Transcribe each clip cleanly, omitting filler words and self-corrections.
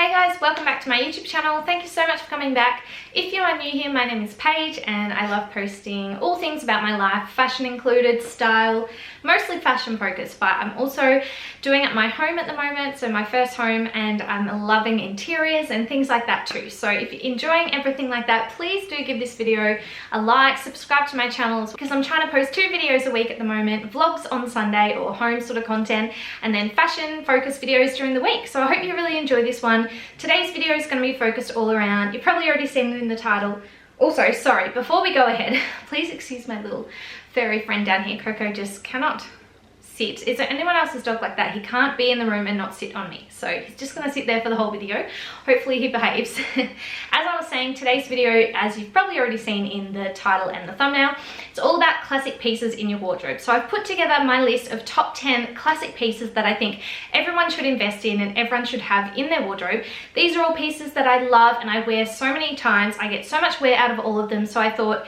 Hey guys, welcome back to my YouTube channel. Thank you so much for coming back. If you are new here, my name is Paige and I love posting all things about my life, fashion included, style, mostly fashion focused, but I'm also doing it my home at the moment, so my first home, and I'm loving interiors and things like that too. So if you're enjoying everything like that, please do give this video a like, subscribe to my channels, because I'm trying to post 2 videos a week at the moment, vlogs on Sunday or home sort of content, and then fashion focused videos during the week. So I hope you really enjoy this one. Today's video is going to be focused all around, you've probably already seen it in the title. Also, sorry, before we go ahead, please excuse my little furry friend down here. Coco just cannot sit. Is there anyone else's dog like that? He can't be in the room and not sit on me. So he's just going to sit there for the whole video. Hopefully he behaves. As I was saying, today's video, as you've probably already seen in the title and the thumbnail, it's all about classic pieces in your wardrobe. So I've put together my list of top 10 classic pieces that I think everyone should invest in and everyone should have in their wardrobe. These are all pieces that I love and I wear so many times. I get so much wear out of all of them. So I thought,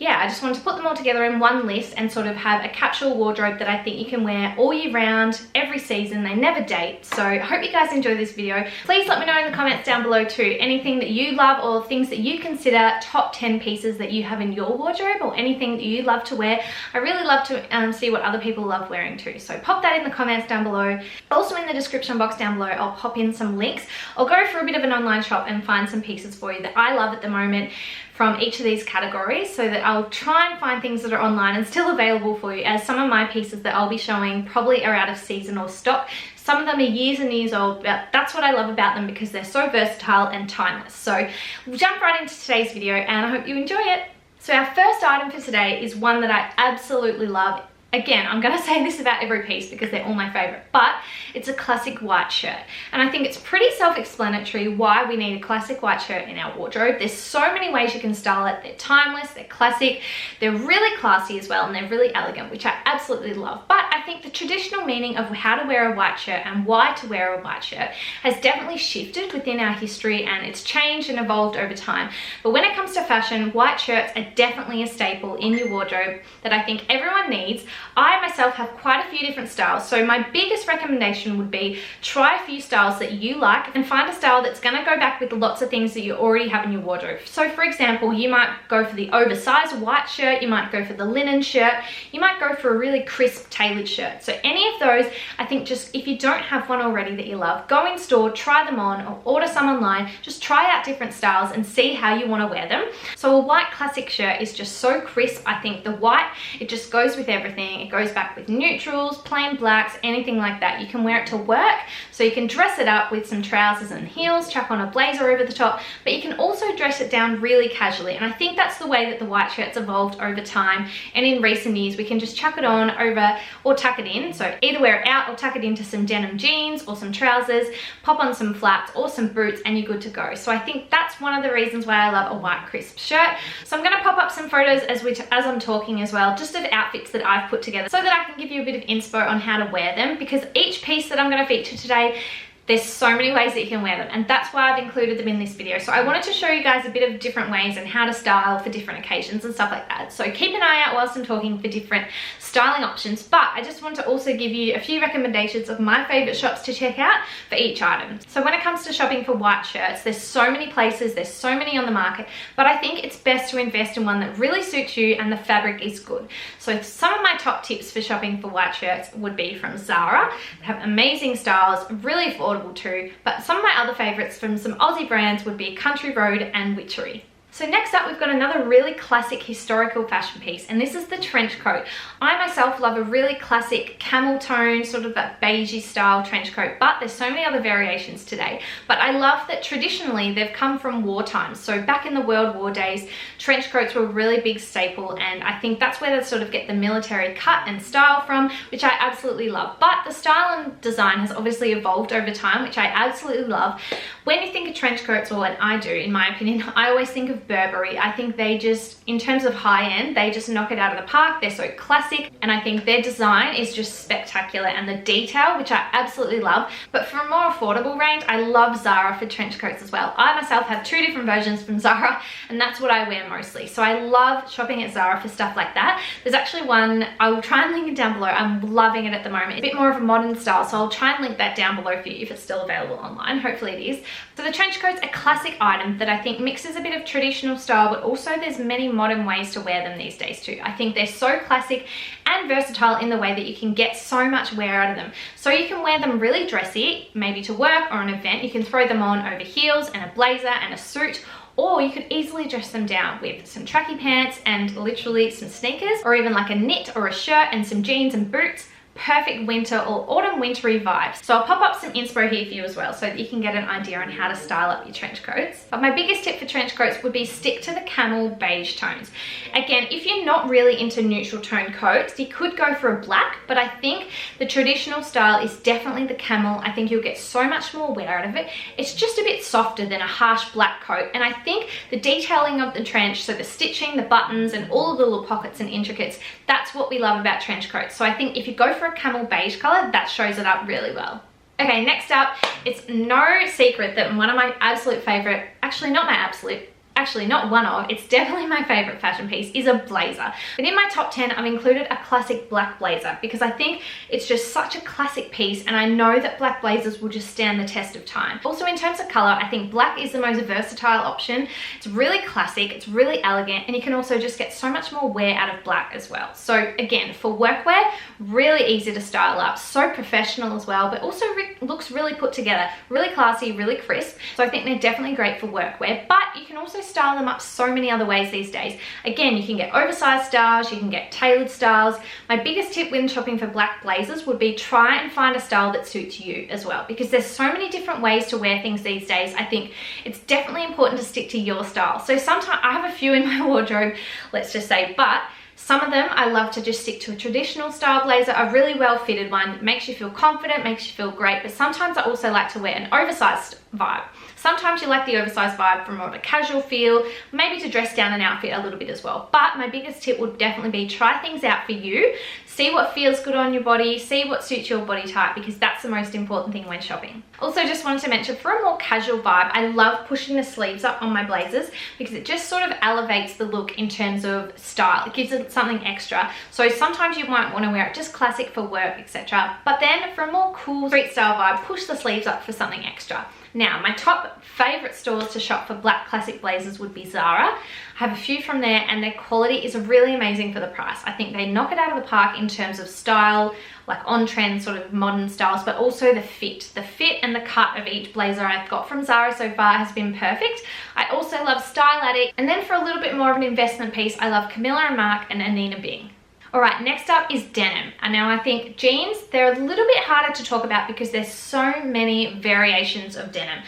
yeah, I just wanted to put them all together in one list and sort of have a capsule wardrobe that I think you can wear all year round, every season. They never date. So I hope you guys enjoy this video. Please let me know in the comments down below too, anything that you love or things that you consider top 10 pieces that you have in your wardrobe or anything that you love to wear. I really love to see what other people love wearing too. So pop that in the comments down below. Also in the description box down below, I'll pop in some links. I'll go for a bit of an online shop and find some pieces for you that I love at the moment from each of these categories, so that I'll try and find things that are online and still available for you, as some of my pieces that I'll be showing probably are out of season or stock. Some of them are years and years old, but that's what I love about them, because they're so versatile and timeless. So we'll jump right into today's video and I hope you enjoy it. So our first item for today is one that I absolutely love. Again, I'm going to say this about every piece because they're all my favorite, but it's a classic white shirt. And I think it's pretty self-explanatory why we need a classic white shirt in our wardrobe. There's so many ways you can style it. They're timeless, they're classic, they're really classy as well, and they're really elegant, which I absolutely love. But I think the traditional meaning of how to wear a white shirt and why to wear a white shirt has definitely shifted within our history, and it's changed and evolved over time. But when it comes to fashion, white shirts are definitely a staple in your wardrobe that I think everyone needs. I myself have quite a few different styles, so my biggest recommendation would be try a few styles that you like and find a style that's going to go back with lots of things that you already have in your wardrobe. So for example, you might go for the oversized white shirt, you might go for the linen shirt, you might go for a really crisp tailored shirt. So any of those, I think, just if you don't have one already that you love, go in store, try them on, or order some online. Just try out different styles and see how you want to wear them. So a white classic shirt is just so crisp. I think the white, it just goes with everything. It goes back with neutrals, plain blacks, anything like that. You can wear it to work, so you can dress it up with some trousers and heels, chuck on a blazer over the top, but you can also dress it down really casually. And I think that's the way that the white shirt's evolved over time, and in recent years we can just chuck it on over or tuck it in. So either wear it out or tuck it into some denim jeans or some trousers, pop on some flats or some boots, and you're good to go. So I think that's one of the reasons why I love a white crisp shirt. So I'm going to pop up some photos as I'm talking as well, just of outfits that I've put together, so that I can give you a bit of inspo on how to wear them, because each piece that I'm going to feature today, there's so many ways that you can wear them, and that's why I've included them in this video. So I wanted to show you guys a bit of different ways and how to style for different occasions and stuff like that. So keep an eye out whilst I'm talking for different styling options, but I just want to also give you a few recommendations of my favorite shops to check out for each item. So when it comes to shopping for white shirts, there's so many places, there's so many on the market, but I think it's best to invest in one that really suits you and the fabric is good. So some of my top tips for shopping for white shirts would be from Zara. They have amazing styles, really affordable too, but some of my other favorites from some Aussie brands would be Country Road and Witchery. So next up, we've got another really classic historical fashion piece, and this is the trench coat. I myself love a really classic camel tone, sort of that beigey style trench coat, but there's so many other variations today. But I love that traditionally they've come from war times. So back in the World War days, trench coats were a really big staple, and I think that's where they sort of get the military cut and style from, which I absolutely love. But the style and design has obviously evolved over time, which I absolutely love. When you think of trench coats, or when I do, in my opinion, I always think of with Burberry. I think they just, in terms of high end, they just knock it out of the park. They're so classic, and I think their design is just spectacular, and the detail, which I absolutely love. But for a more affordable range, I love Zara for trench coats as well. I myself have 2 different versions from Zara, and that's what I wear mostly. So I love shopping at Zara for stuff like that. There's actually one, I will try and link it down below. I'm loving it at the moment. It's a bit more of a modern style, so I'll try and link that down below for you if it's still available online. Hopefully it is. So the trench coat's a classic item that I think mixes a bit of traditional style, but also there's many modern ways to wear them these days too. I think they're so classic and versatile in the way that you can get so much wear out of them. So you can wear them really dressy, maybe to work or an event. You can throw them on over heels and a blazer and a suit, or you could easily dress them down with some tracky pants and literally some sneakers, or even like a knit or a shirt and some jeans and boots. Perfect winter or autumn wintry vibes. So I'll pop up some inspo here for you as well so that you can get an idea on how to style up your trench coats. But my biggest tip for trench coats would be stick to the camel beige tones. Again, if you're not really into neutral tone coats, you could go for a black, but I think the traditional style is definitely the camel. I think you'll get so much more wear out of it. It's just a bit softer than a harsh black coat, and I think the detailing of the trench, so the stitching, the buttons, and all of the little pockets and intricates, that's what we love about trench coats. So I think if you go for a camel beige color, that shows it up really well. Okay, next up, it's no secret that one of my absolute favorite, actually not my absolute, actually not one of, it's definitely my favorite fashion piece, is a blazer. But in my top 10, I've included a classic black blazer because I think it's just such a classic piece, and I know that black blazers will just stand the test of time. Also, in terms of color, I think black is the most versatile option. It's really classic, it's really elegant, and you can also just get so much more wear out of black as well. So again, for workwear, really easy to style up, so professional as well, but also looks really put together, really classy, really crisp. So I think they're definitely great for workwear, but you can also style them up so many other ways these days. Again, you can get oversized styles, you can get tailored styles. My biggest tip when shopping for black blazers would be try and find a style that suits you as well, because there's so many different ways to wear things these days. I think it's definitely important to stick to your style. So sometimes I have a few in my wardrobe, let's just say, but some of them I love to just stick to a traditional style blazer, a really well fitted one, makes you feel confident, makes you feel great, but sometimes I also like to wear an oversized vibe. Sometimes you like the oversized vibe for more of a casual feel, maybe to dress down an outfit a little bit as well. But my biggest tip would definitely be try things out for you, see what feels good on your body, see what suits your body type, because that's the most important thing when shopping. Also, just wanted to mention, for a more casual vibe, I love pushing the sleeves up on my blazers because it just sort of elevates the look in terms of style. It gives it something extra. So sometimes you might want to wear it just classic for work, etc. But then for a more cool street style vibe, push the sleeves up for something extra. Now, my top favorite stores to shop for black classic blazers would be Zara. I have a few from there, and their quality is really amazing for the price. I think they knock it out of the park in terms of style, like on-trend sort of modern styles, but also the fit. The fit and the cut of each blazer I've got from Zara so far has been perfect. I also love Style Addict, and then for a little bit more of an investment piece, I love Camilla and Marc and Anine. Alright, next up is denim. And now I think jeans, they're a little bit harder to talk about because there's so many variations of denim.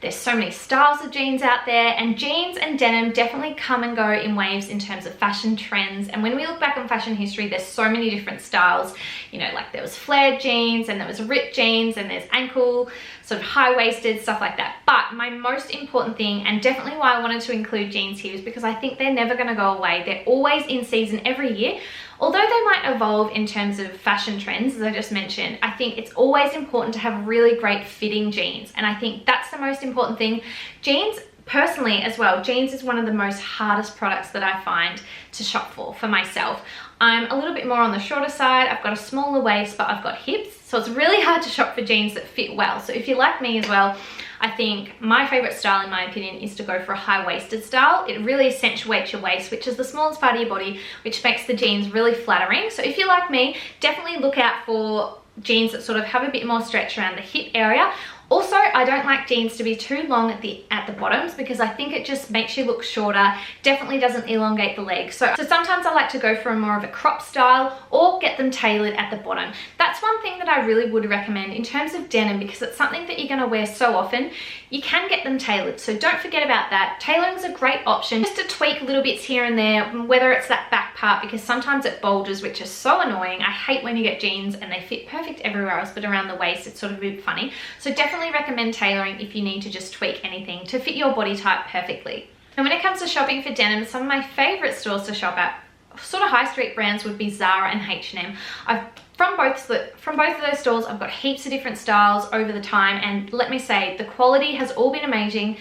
There's so many styles of jeans out there, and jeans and denim definitely come and go in waves in terms of fashion trends. And when we look back on fashion history, there's so many different styles. You know, like there was flared jeans, and there was ripped jeans, and there's ankle, sort of high-waisted, stuff like that. But my most important thing, and definitely why I wanted to include jeans here, is because I think they're never going to go away. They're always in season every year. Although they might evolve in terms of fashion trends, as I just mentioned, I think it's always important to have really great fitting jeans. And I think that's the most important thing. Jeans, personally as well, jeans is one of the most hardest products that I find to shop for myself. I'm a little bit more on the shorter side. I've got a smaller waist, but I've got hips. So it's really hard to shop for jeans that fit well. So if you're like me as well, I think my favorite style, in my opinion, is to go for a high-waisted style. It really accentuates your waist, which is the smallest part of your body, which makes the jeans really flattering. So if you're like me, definitely look out for jeans that sort of have a bit more stretch around the hip area. Also, I don't like jeans to be too long at the bottoms because I think it just makes you look shorter, definitely doesn't elongate the legs. So sometimes I like to go for a more of a crop style or get them tailored at the bottom. That's one thing that I really would recommend in terms of denim, because it's something that you're going to wear so often. You can get them tailored, so don't forget about that. Tailoring is a great option just to tweak little bits here and there, whether it's that back part, because sometimes it bulges, which is so annoying. I hate when you get jeans and they fit perfect everywhere else, but around the waist it's sort of a bit funny. So definitely recommend tailoring if you need to just tweak anything to fit your body type perfectly. And when it comes to shopping for denim, some of my favorite stores to shop at, sort of high street brands, would be Zara and H&M. From both of those stores, I've got heaps of different styles over the time, and let me say, the quality has all been amazing.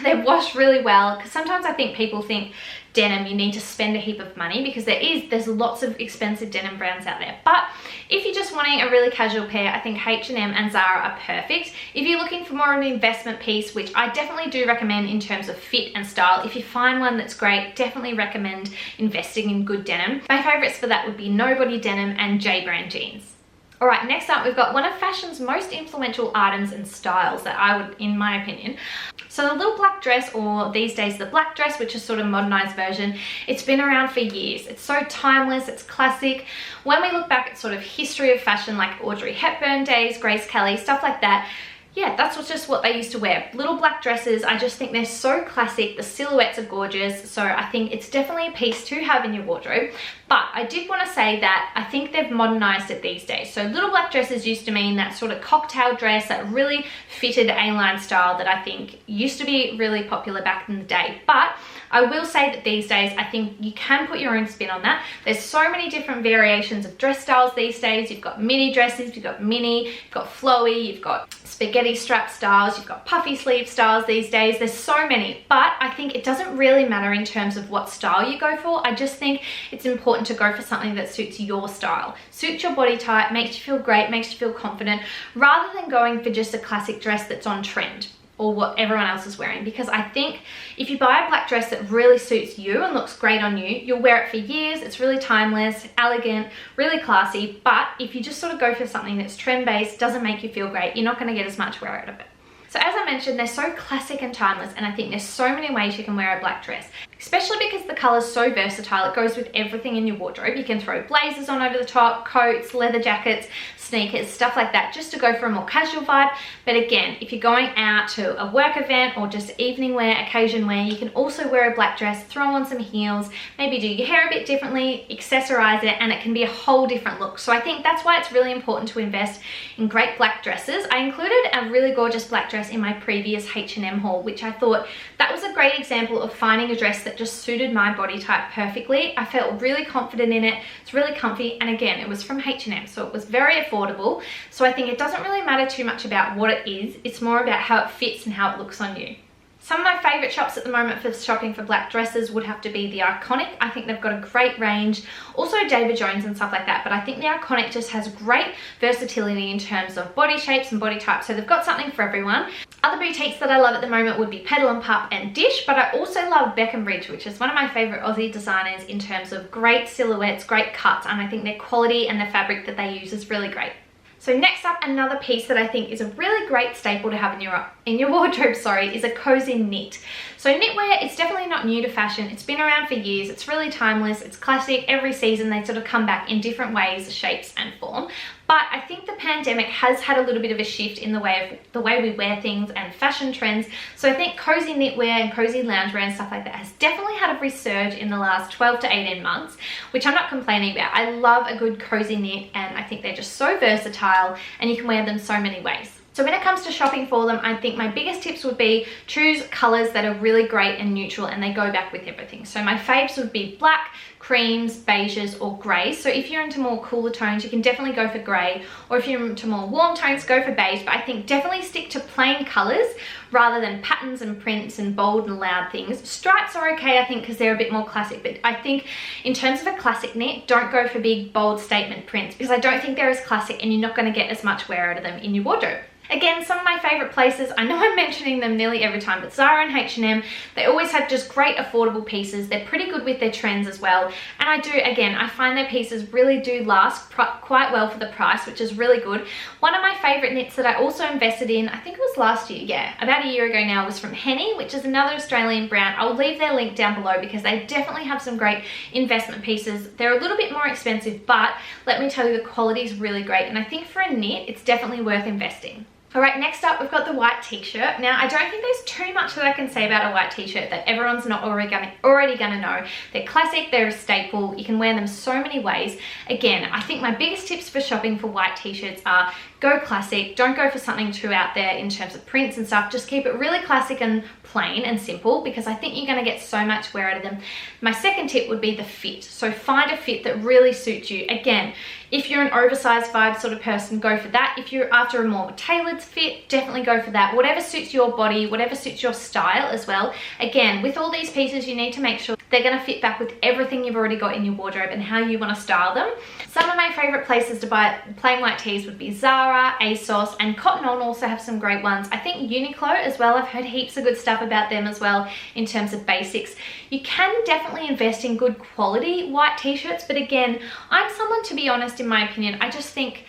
They're washed really well, because sometimes I think people think denim, you need to spend a heap of money, because there's lots of expensive denim brands out there. But if you're just wanting a really casual pair, I think H&M and Zara are perfect. If you're looking for more of an investment piece, which I definitely do recommend in terms of fit and style, if you find one that's great, definitely recommend investing in good denim. My favorites for that would be Nobody Denim and J Brand jeans. All right, next up, we've got one of fashion's most influential items and styles that I would, in my opinion. So the little black dress, or these days the black dress, which is sort of modernized version, it's been around for years. It's so timeless, it's classic. When we look back at sort of history of fashion, like Audrey Hepburn days, Grace Kelly, stuff like that, yeah, that's just what they used to wear. Little black dresses, I just think they're so classic. The silhouettes are gorgeous, so I think it's definitely a piece to have in your wardrobe. But I did want to say that I think they've modernized it these days. So little black dresses used to mean that sort of cocktail dress, that really fitted A-line style that I think used to be really popular back in the day. But I will say that these days, I think you can put your own spin on that. There's so many different variations of dress styles these days. You've got mini dresses, you've got mini, you've got flowy, you've got spaghetti strap styles, you've got puffy sleeve styles these days. There's so many, but I think it doesn't really matter in terms of what style you go for. I just think it's important to go for something that suits your style, suits your body type, makes you feel great, makes you feel confident, rather than going for just a classic dress that's on trend or what everyone else is wearing. Because I think if you buy a black dress that really suits you and looks great on you, you'll wear it for years. It's really timeless, elegant, really classy. But if you just sort of go for something that's trend-based, doesn't make you feel great, you're not going to get as much wear out of it. So as I mentioned, they're so classic and timeless, and I think there's so many ways you can wear a black dress, especially because the color's so versatile. It goes with everything in your wardrobe. You can throw blazers on over the top, coats, leather jackets, sneakers, stuff like that, just to go for a more casual vibe. But again, if you're going out to a work event or just evening wear, occasion wear, you can also wear a black dress, throw on some heels, maybe do your hair a bit differently, accessorize it, and it can be a whole different look. So I think that's why it's really important to invest in great black dresses. I included a really gorgeous black dress in my previous H&M haul, which I thought that was a great example of finding a dress that just suited my body type perfectly. I felt really confident in it. It's really comfy, and again, it was from H&M, so it was very affordable. So I think it doesn't really matter too much about what it is. It's more about how it fits and how it looks on you. Some of my favorite shops at the moment for shopping for black dresses would have to be the Iconic. I think they've got a great range. Also David Jones and stuff like that, but I think the Iconic just has great versatility in terms of body shapes and body types, so they've got something for everyone. Other boutiques that I love at the moment would be Petal and Pup and Dish, but I also love Beckenbridge, which is one of my favorite Aussie designers in terms of great silhouettes, great cuts, and I think their quality and the fabric that they use is really great. So next up, another piece that I think is a really great staple to have in your wardrobe, is a cozy knit. So knitwear, it's definitely not new to fashion. It's been around for years. It's really timeless. It's classic. Every season they sort of come back in different ways, shapes and form. But I think the pandemic has had a little bit of a shift in the way we wear things and fashion trends. So I think cozy knitwear and cozy loungewear and stuff like that has definitely had a resurge in the last 12 to 18 months, which I'm not complaining about. I love a good cozy knit, and I think they're just so versatile and you can wear them so many ways. So when it comes to shopping for them, I think my biggest tips would be choose colors that are really great and neutral and they go back with everything. So my faves would be black, creams, beiges or greys. So if you're into more cooler tones, you can definitely go for grey, or if you're into more warm tones, go for beige. But I think definitely stick to plain colors rather than patterns and prints and bold and loud things. Stripes are okay, I think, because they're a bit more classic, but I think in terms of a classic knit, don't go for big bold statement prints, because I don't think they're as classic and you're not going to get as much wear out of them in your wardrobe. Again, some of my favorite places, I know I'm mentioning them nearly every time, but Zara and H&M, they always have just great affordable pieces. They're pretty good with their trends as well. And I find their pieces really do last quite well for the price, which is really good. One of my favorite knits that I also invested in, I think it was last year, yeah, about a year ago now, was from Henny, which is another Australian brand. I'll leave their link down below because they definitely have some great investment pieces. They're a little bit more expensive, but let me tell you, the quality is really great. And I think for a knit, it's definitely worth investing. All right, next up, we've got the white t-shirt. Now, I don't think there's too much that I can say about a white t-shirt that everyone's not already gonna know. They're classic, they're a staple, you can wear them so many ways. Again, I think my biggest tips for shopping for white t-shirts are go classic. Don't go for something too out there in terms of prints and stuff. Just keep it really classic and plain and simple, because I think you're going to get so much wear out of them. My second tip would be the fit. So find a fit that really suits you. Again, if you're an oversized vibe sort of person, go for that. If you're after a more tailored fit, definitely go for that. Whatever suits your body, whatever suits your style as well. Again, with all these pieces, you need to make sure they're going to fit back with everything you've already got in your wardrobe and how you want to style them. Some of my favorite places to buy plain white tees would be Zara, ASOS, and Cotton On also have some great ones. I think Uniqlo as well, I've heard heaps of good stuff about them as well in terms of basics. You can definitely invest in good quality white t-shirts, but again, I'm someone, to be honest, in my opinion, I just think,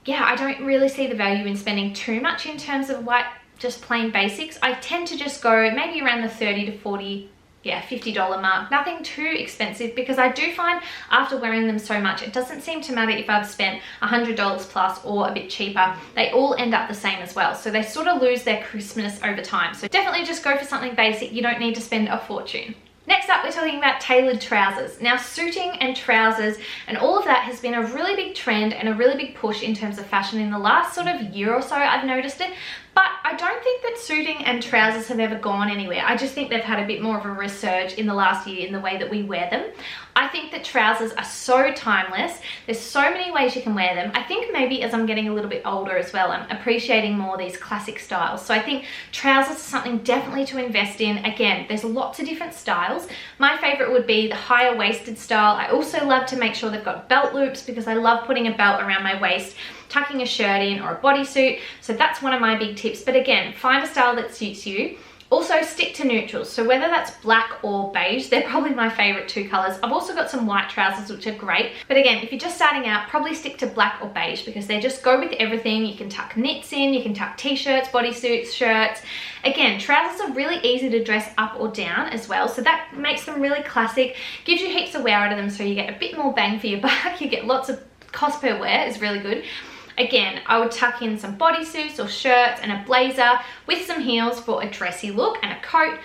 yeah, I don't really see the value in spending too much in terms of white, just plain basics. I tend to just go maybe around the 30 to 40, yeah, $50 mark. Nothing too expensive, because I do find after wearing them so much, it doesn't seem to matter if I've spent $100 plus or a bit cheaper. They all end up the same as well. So they sort of lose their crispness over time. So definitely just go for something basic. You don't need to spend a fortune. Next up, we're talking about tailored trousers. Now, suiting and trousers and all of that has been a really big trend and a really big push in terms of fashion in the last sort of year or so. I've noticed it. But I don't think that suiting and trousers have ever gone anywhere. I just think they've had a bit more of a resurge in the last year in the way that we wear them. I think that trousers are so timeless. There's so many ways you can wear them. I think maybe as I'm getting a little bit older as well, I'm appreciating more these classic styles. So I think trousers are something definitely to invest in. Again, there's lots of different styles. My favorite would be the higher waisted style. I also love to make sure they've got belt loops, because I love putting a belt around my waist, tucking a shirt in or a bodysuit. So that's one of my big tips. But again, find a style that suits you. Also, stick to neutrals. So whether that's black or beige, they're probably my favorite two colors. I've also got some white trousers, which are great. But again, if you're just starting out, probably stick to black or beige, because they just go with everything. You can tuck knits in, you can tuck t-shirts, bodysuits, shirts. Again, trousers are really easy to dress up or down as well. So that makes them really classic, gives you heaps of wear out of them, so you get a bit more bang for your buck. You get lots of cost per wear, is really good. Again, I would tuck in some bodysuits or shirts and a blazer with some heels for a dressy look and a coat.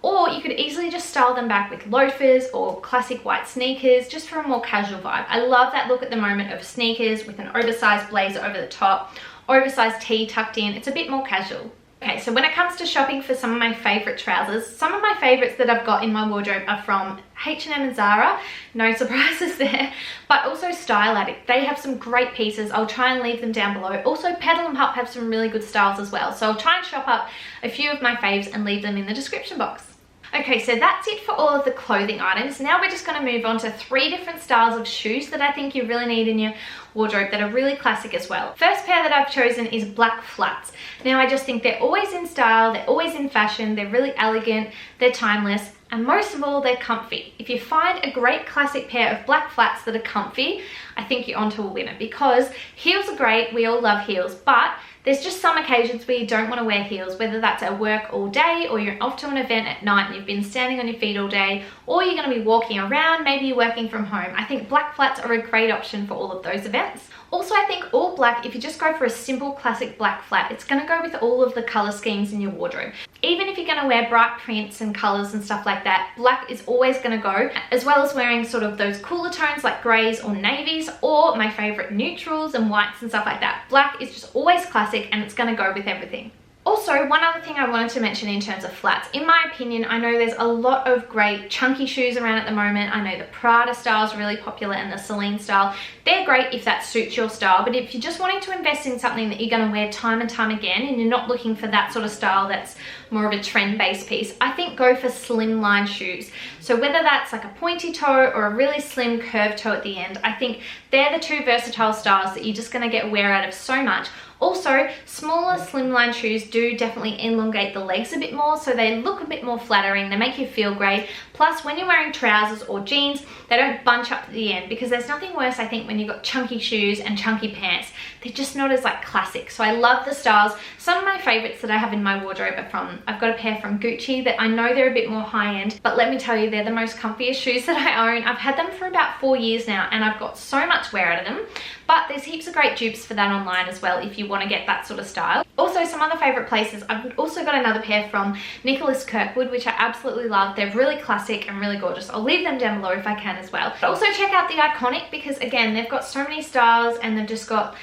Or you could easily just style them back with loafers or classic white sneakers, just for a more casual vibe. I love that look at the moment of sneakers with an oversized blazer over the top, oversized tee tucked in. It's a bit more casual. Okay, so when it comes to shopping for some of my favorite trousers, some of my favorites that I've got in my wardrobe are from H&M and Zara. No surprises there. But also Style Addict. They have some great pieces. I'll try and leave them down below. Also, Petal and Pup have some really good styles as well. So I'll try and shop up a few of my faves and leave them in the description box. Okay, so that's it for all of the clothing items. Now we're just going to move on to 3 different styles of shoes that I think you really need in your wardrobe that are really classic as well. First pair that I've chosen is black flats. Now I just think they're always in style, they're always in fashion, they're really elegant, they're timeless, and most of all, they're comfy. If you find a great classic pair of black flats that are comfy, I think you're onto a winner, because heels are great, we all love heels, but there's just some occasions where you don't want to wear heels, whether that's at work all day or you're off to an event at night and you've been standing on your feet all day, or you're going to be walking around, maybe you're working from home. I think black flats are a great option for all of those events. Also, I think all black, if you just go for a simple classic black flat, it's going to go with all of the color schemes in your wardrobe. Even if you're going to wear bright prints and colors and stuff like that, black is always going to go, as well as wearing sort of those cooler tones like grays or navies, or my favorite neutrals and whites and stuff like that. Black is just always classic and it's going to go with everything. Also, one other thing I wanted to mention in terms of flats, in my opinion, I know there's a lot of great chunky shoes around at the moment. I know the Prada style is really popular and the Celine style. They're great if that suits your style, but if you're just wanting to invest in something that you're going to wear time and time again and you're not looking for that sort of style that's more of a trend-based piece, I think go for slimline shoes. So whether that's like a pointy toe or a really slim curved toe at the end, I think they're the 2 versatile styles that you're just going to get wear out of so much. Also, smaller slimline shoes do definitely elongate the legs a bit more, so they look a bit more flattering, they make you feel great. Plus, when you're wearing trousers or jeans, they don't bunch up at the end, because there's nothing worse, I think, when you've got chunky shoes and chunky pants. They're just not as like classic. So I love the styles. Some of my favorites that I have in my wardrobe are from, I've got a pair from Gucci that I know they're a bit more high-end, but let me tell you, they're the most comfiest shoes that I own. I've had them for about 4 years now and I've got so much wear out of them. But there's heaps of great dupes for that online as well if you want to get that sort of style. Also, some other favorite places, I've also got another pair from Nicholas Kirkwood, which I absolutely love. They're really classic and really gorgeous. I'll leave them down below if I can as well. But also check out the Iconic, because again, they've got so many styles and they've just got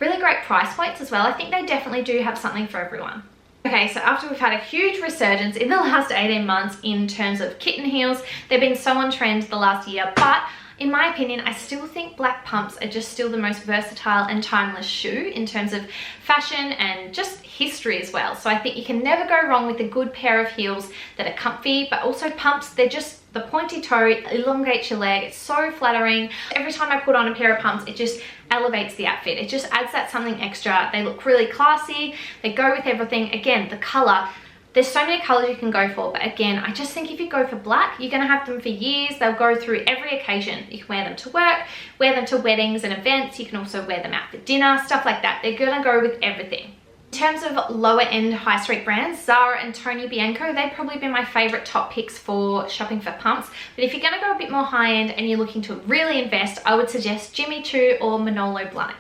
really great price points as well. I think they definitely do have something for everyone. Okay, so after we've had a huge resurgence in the last 18 months in terms of kitten heels, they've been so on trend the last year, but in my opinion, I still think black pumps are just still the most versatile and timeless shoe in terms of fashion and just history as well. So I think you can never go wrong with a good pair of heels that are comfy, but also pumps, they're just the pointy toe elongates your leg. It's so flattering. Every time I put on a pair of pumps, it just elevates the outfit. It just adds that something extra. They look really classy. They go with everything. Again, the color. There's so many colors you can go for, but again, I just think if you go for black, you're gonna have them for years. They'll go through every occasion. You can wear them to work, wear them to weddings and events. You can also wear them out for dinner, stuff like that. They're gonna go with everything. In terms of lower end high street brands, Zara and Bianco, they've probably been my favorite top picks for shopping for pumps. But if you're gonna go a bit more high end and you're looking to really invest, I would suggest Choo or Manolo Blahnik.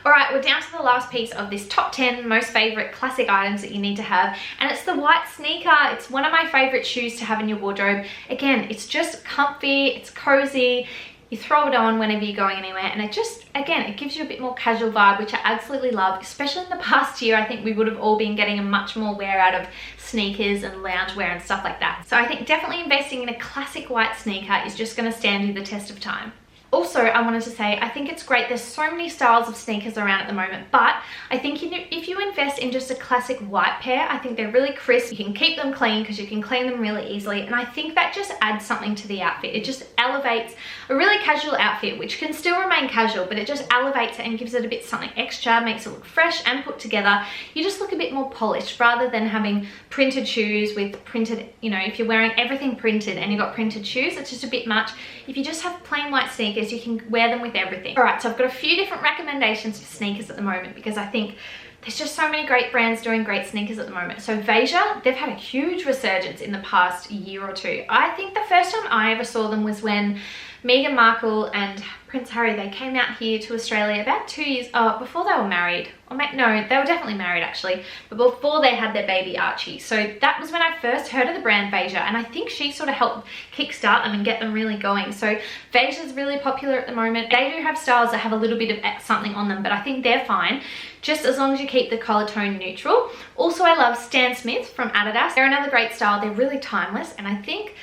Alright, we're down to the last piece of this top 10 most favorite classic items that you need to have, and it's the white sneaker. It's one of my favorite shoes to have in your wardrobe. Again, it's just comfy, it's cozy. You throw it on whenever you're going anywhere, and it just, again, it gives you a bit more casual vibe, which I absolutely love. Especially in the past year, I think we would have all been getting a much more wear out of sneakers and loungewear and stuff like that. So I think definitely investing in a classic white sneaker is just going to stand you the test of time. Also, I wanted to say, I think it's great. There's so many styles of sneakers around at the moment, but I think if you invest in just a classic white pair, I think they're really crisp. You can keep them clean because you can clean them really easily, and I think that just adds something to the outfit. It just elevates a really casual outfit, which can still remain casual, but it just elevates it and gives it a bit something extra, makes it look fresh and put together. You just look a bit more polished rather than having printed shoes with printed, you know, if you're wearing everything printed and you've got printed shoes, it's just a bit much. If you just have plain white sneakers, you can wear them with everything. All right, so I've got a few different recommendations for sneakers at the moment because I think there's just so many great brands doing great sneakers at the moment. So Veja, they've had a huge resurgence in the past year or two. I think the first time I ever saw them was when Meghan Markle and Prince Harry, they came out here to Australia about 2 years, before they were married. No, they were definitely married actually, but before they had their baby Archie. So that was when I first heard of the brand Veja, and I think she sort of helped kickstart them and get them really going. So Veja is really popular at the moment. They do have styles that have a little bit of something on them, but I think they're fine, just as long as you keep the color tone neutral. Also, I love Stan Smith from Adidas. They're another great style. They're really timeless, and I think,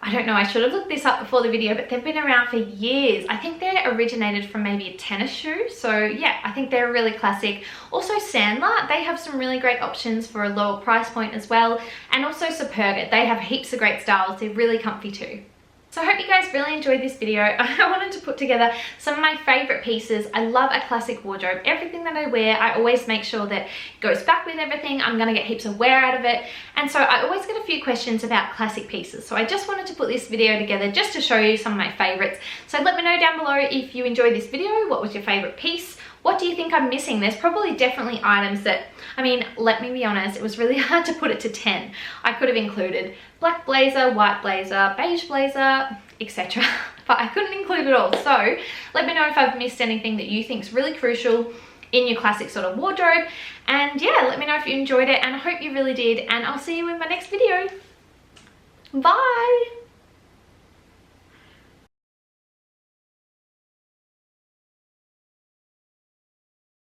I don't know, I should have looked this up before the video, but they've been around for years. I think they originated from maybe a tennis shoe. So yeah, I think they're really classic. Also Sandler, they have some really great options for a lower price point as well. And also Superga, they have heaps of great styles. They're really comfy too. So I hope you guys really enjoyed this video. I wanted to put together some of my favorite pieces. I love a classic wardrobe. Everything that I wear, I always make sure that it goes back with everything. I'm gonna get heaps of wear out of it. And so I always get a few questions about classic pieces. So I just wanted to put this video together just to show you some of my favorites. So let me know down below if you enjoyed this video. What was your favorite piece? What do you think I'm missing? There's probably definitely items that, I mean, let me be honest, it was really hard to put it to 10. I could have included black blazer, white blazer, beige blazer, etc. But I couldn't include it all. So let me know if I've missed anything that you think is really crucial in your classic sort of wardrobe. And yeah, let me know if you enjoyed it, and I hope you really did. And I'll see you in my next video. Bye.